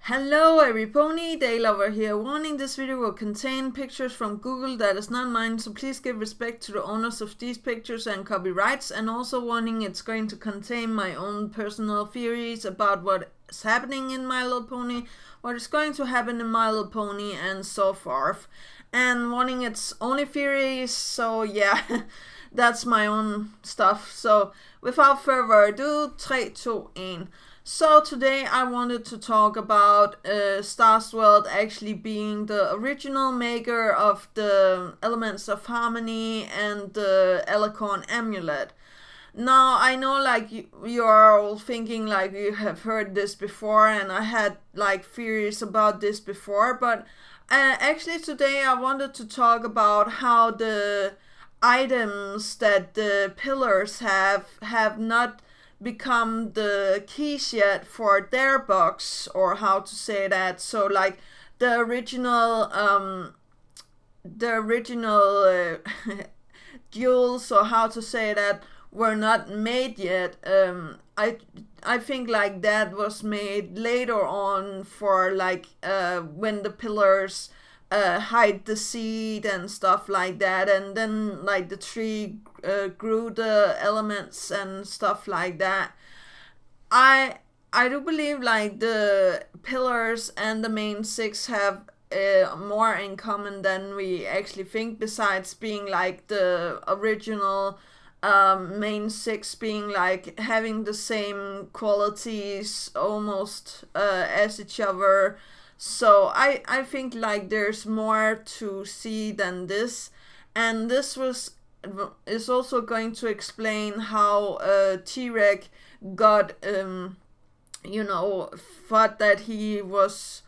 Hello everypony, Daylover here. Warning, this video will contain pictures from Google that is not mine, so please give respect to the owners of these pictures and copyrights. And also warning, it's going to contain my own personal theories about what is happening in My Little Pony, what is going to happen in My Little Pony, and so forth. And warning, it's only theories, so yeah, that's my own stuff. So without further ado, 3, 2, 1. So today I wanted to talk about Starsworld actually being the original maker of the Elements of Harmony and the Alicorn Amulet. Now I know like you're all thinking like you have heard this before, and I had like theories about this before, but actually today I wanted to talk about how the items that the pillars have not become the keys yet for their box, or how to say that. So like the original jewels, or how to say that, were not made yet. I think like that was made later on, for like when the pillars hide the seed and stuff like that, and then like the tree grew the elements and stuff like that. I do believe like the pillars and the main six have more in common than we actually think, besides being like the original main six being like having the same qualities almost as each other. So I think like there's more to see than this, and this is also going to explain how T-Rex got thought that he was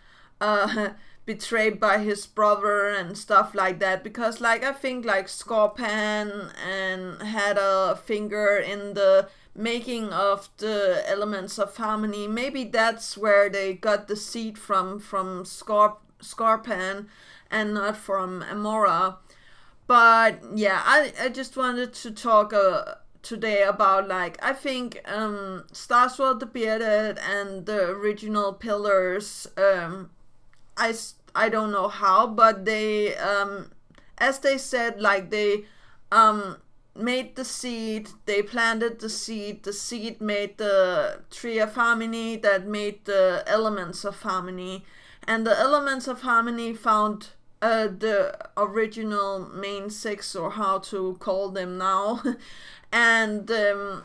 betrayed by his brother and stuff like that, because like I think like Scorpan and had a finger in the making of the Elements of Harmony. Maybe that's where they got the seed from Scorpan and not from Amora. But yeah, I just wanted to talk today about like I think Starsworld the Bearded and the original pillars. I don't know how, but they as they said, like they made the seed, they planted the seed made the Tree of Harmony that made the Elements of Harmony, and the Elements of Harmony found the original main six, or how to call them now. And then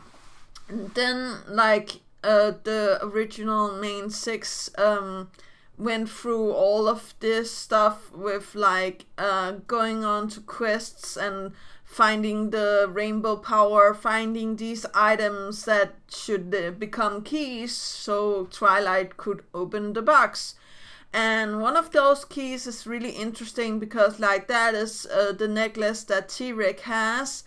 like the original main six went through all of this stuff with like going on to quests and finding the rainbow power, finding these items that should become keys so Twilight could open the box. And one of those keys is really interesting, because like that is the necklace that T-Rex has.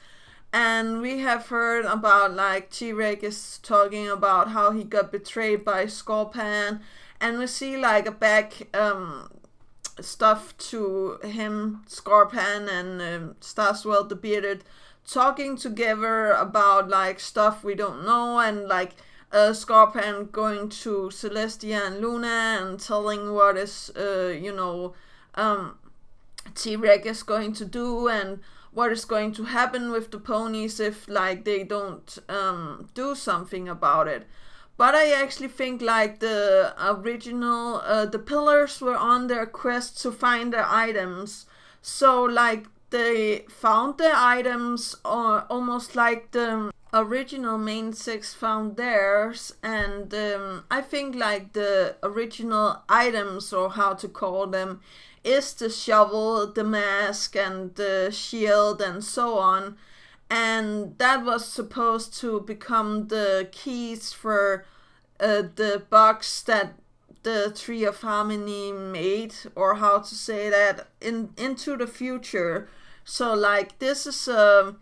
And we have heard about like T-Rex is talking about how he got betrayed by Scorpan, and we see like a back stuff to him, Scorpan and Starsworld the Bearded talking together about like stuff we don't know, and like Scorpan going to Celestia and Luna and telling what is T-Rex is going to do, and what is going to happen with the ponies if like they don't do something about it. But I actually think like the original the pillars were on their quest to find the items, so like they found the items, or almost like the original main six found theirs. And I think like the original items, or how to call them, is the shovel, the mask, and the shield, and so on. And that was supposed to become the keys for the box that the Tree of Harmony made, or how to say that, into the future. So like this is a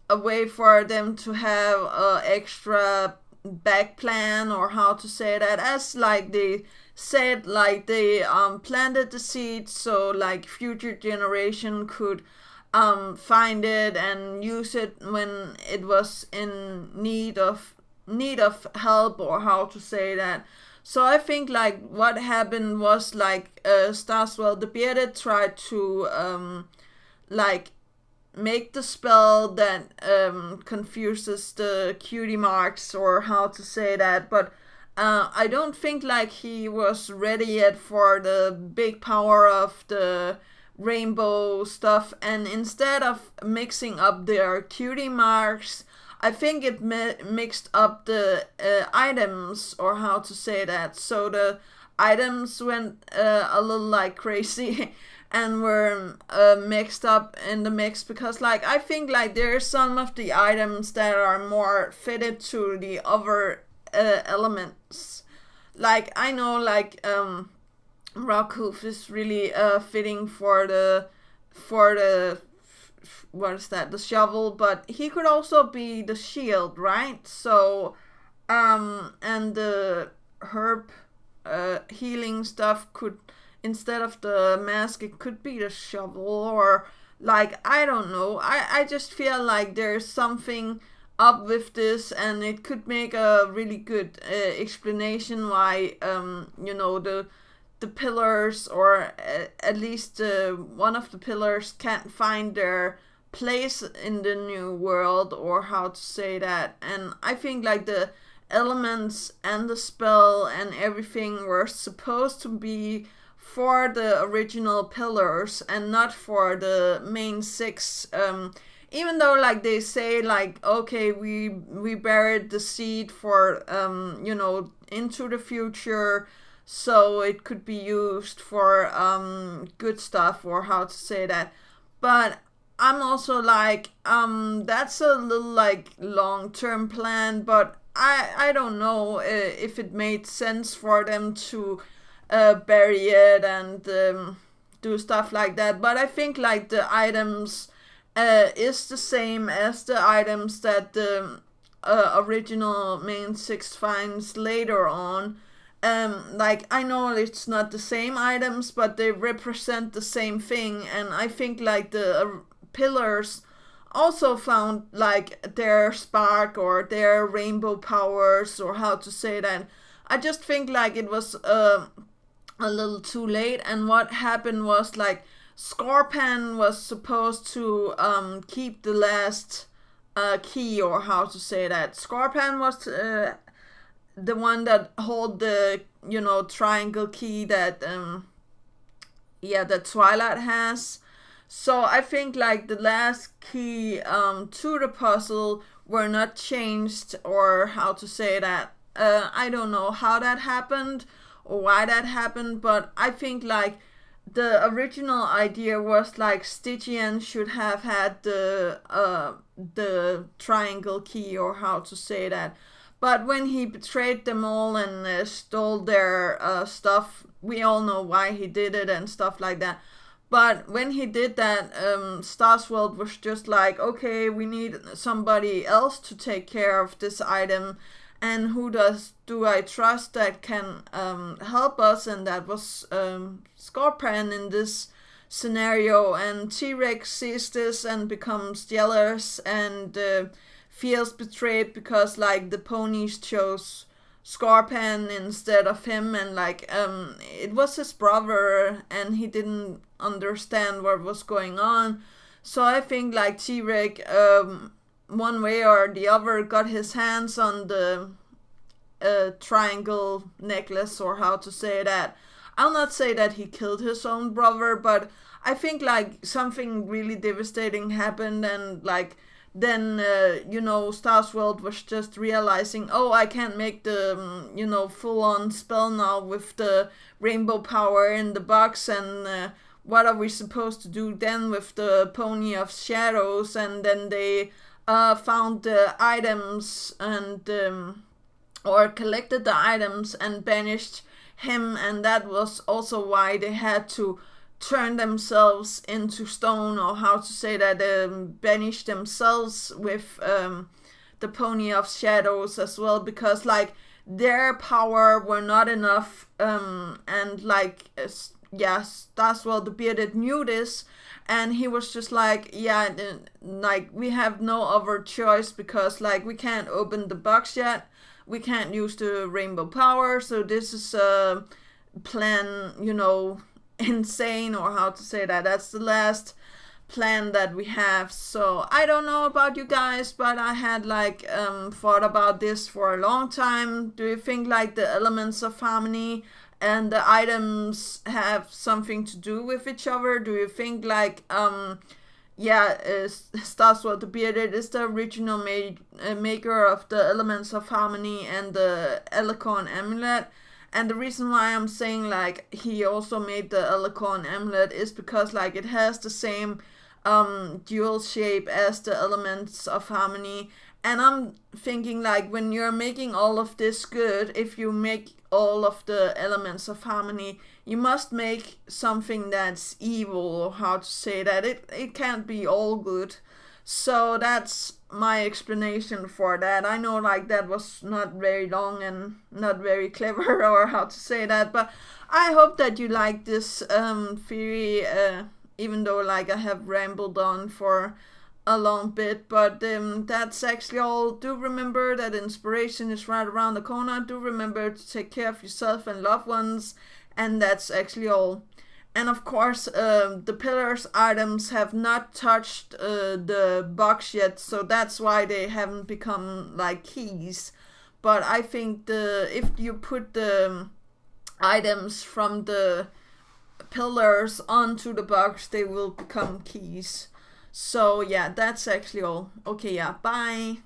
way for them to have a extra back plan, or how to say that, as like they said, like they planted the seed so like future generation could find it and use it when it was in need of help, or how to say that. So I think like what happened was like Starswell the Bearded tried to like make the spell that confuses the cutie marks, or how to say that, but I don't think like he was ready yet for the big power of the rainbow stuff, and instead of mixing up their cutie marks, I think it mixed up the items, or how to say that. So the items went a little like crazy and were mixed up in the mix, because like I think like there's some of the items that are more fitted to the other elements. Like I know like Rockhoof is really fitting for the what is that, the shovel, but he could also be the shield, right? So and the herb healing stuff could, instead of the mask, it could be the shovel, or like I don't know. I just feel like there's something up with this, and it could make a really good explanation why the pillars, or at least one of the pillars, can't find their place in the new world, or how to say that. And I think like the elements and the spell and everything were supposed to be for the original pillars and not for the main six. Even though like they say like, okay, we buried the seed for into the future, so it could be used for good stuff, or how to say that. But I'm also like, that's a little like long-term plan, but I don't know if it made sense for them to bury it and do stuff like that. But I think like the items is the same as the items that the original main six finds later on. Like I know it's not the same items, but they represent the same thing, and I think like the pillars also found like their spark or their rainbow powers, or how to say that. I just think like it was a little too late, and what happened was like Scorpan was supposed to keep the last key, or how to say that. Scorpan was the one that hold the triangle key that that Twilight has. So I think like the last key to the puzzle were not changed, or how to say that. I don't know how that happened or why that happened, but I think like the original idea was like Stygian should have had the triangle key, or how to say that. But when he betrayed them all and stole their stuff, we all know why he did it and stuff like that. But when he did that, Starswell was just like, okay, we need somebody else to take care of this item, and who do I trust that can help us? And that was Scorpan in this scenario. And T-Rex sees this and becomes jealous and feels betrayed, because like the ponies chose Scorpan instead of him, and like it was his brother and he didn't understand what was going on. So I think like T-Rex one way or the other got his hands on the triangle necklace, or how to say that. I'll not say that he killed his own brother, but I think like something really devastating happened, and like then Starswell was just realizing, oh, I can't make the full-on spell now with the rainbow power in the box, and what are we supposed to do then with the pony of shadows? And then they found the items and or collected the items and banished him, and that was also why they had to turn themselves into stone, or how to say that, banish themselves with the pony of shadows as well, because like their power were not enough, and like Starswell the Bearded knew this, and he was just like, like we have no other choice, because like we can't open the box yet, we can't use the rainbow power, so this is a plan, you know, insane, or how to say that. That's the last plan that we have. So I don't know about you guys, but I had like thought about this for a long time. Do you think like the elements of harmony and the items have something to do with each other? Do you think like yeah, Starsword the Bearded is the original maker of the elements of harmony and the Alicorn amulet? And the reason why I'm saying like he also made the Alicorn amulet is because like it has the same dual shape as the elements of harmony. And I'm thinking like when you're making all of this good, if you make all of the elements of harmony, you must make something that's evil, or how to say that. It can't be all good. So that's my explanation for that. I know like that was not very long and not very clever or how to say that, but I hope that you like this theory, even though like I have rambled on for a long bit. But that's actually all. Do remember that inspiration is right around the corner. Do remember to take care of yourself and loved ones, and that's actually all. And of course, the pillars items have not touched the box yet, so that's why they haven't become like keys. But I think if you put the items from the pillars onto the box, they will become keys. So yeah, that's actually all. Okay, yeah, bye.